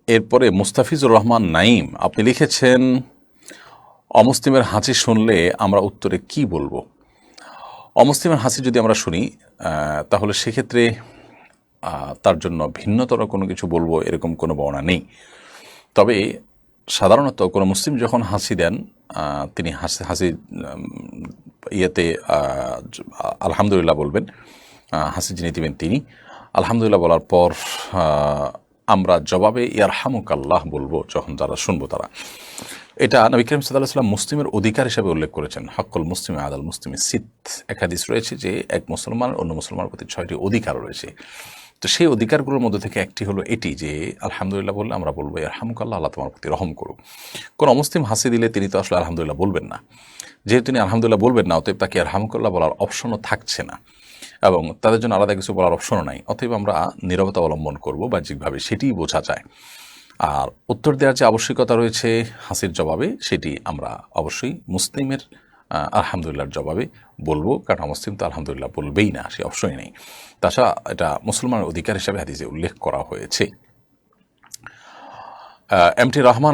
এরপরে মুস্তাফিজুর রহমান নাইম আপনি লিখেছেন, অমুসলিমের হাসি শুনলে আমরা উত্তরে কি বলবো? অমুসলিমের হাসি যদি আমরা শুনি তাহলে সেক্ষেত্রে তার জন্য ভিন্নতর কোনো কিছু বলবো এরকম কোনো বর্ণনা নেই। তবে সাধারণত কোনো মুসলিম যখন হাসি দেন তিনি হাসি ইয়েতে আলহামদুলিল্লাহ বলবেন। হাসি যিনি দিবেন তিনি আলহামদুলিল্লাহ বলার পর আমরা জবাবে ইয়ারহামুকাল্লাহ বলবো যখন যারা শুনবো তারা। এটা নবী করিম সাল্লাল্লাহু আলাইহি ওয়াসাল্লাম মুসলিমের অধিকার হিসেবে উল্লেখ করেছেন। হক্কুল মুসলিম আদাল মুসলিমের সিত, এক হাদিস রয়েছে যে এক মুসলমান অন্য মুসলমানের প্রতি 6টি অধিকার রয়েছে। তো সেই অধিকারগুলোর মধ্যে থেকে একটি হলো এটি যে আলহামদুলিল্লাহ বললে আমরা বলবো ইয়ারহামুকাল্লাহ, আল্লাহ তোমার প্রতি রহম করুক। কোন অমুসলিম হাসি দিলে তিনি তো আসলে আলহামদুলিল্লাহ বলবেন না। যেহেতু তিনি আলহামদুলিল্লাহ বলবেন না, অতএব তাকে ইয়ারহামুকাল্লাহ বলার অপশনও থাকছে না এবং তাদের জন্য আলাদা কিছু বলার অপশনও নাই। অতএব আমরা নীরবতা অবলম্বন করবো বাহ্যিকভাবে, সেটিই বোঝা যায়। আর উত্তর দেওয়ার যে আবশ্যকতা রয়েছে হাসির জবাবে, সেটি আমরা অবশ্যই মুসলিমের আলহামদুলিল্লাহর জবাবে বলবো, কারণ মুসলিম তো আলহামদুলিল্লাহ বলবেই না, সে অবশ্যই নেই। তাছাড়া এটা মুসলমানের অধিকার হিসাবে হাদিসে উল্লেখ করা হয়েছে। M T Rahman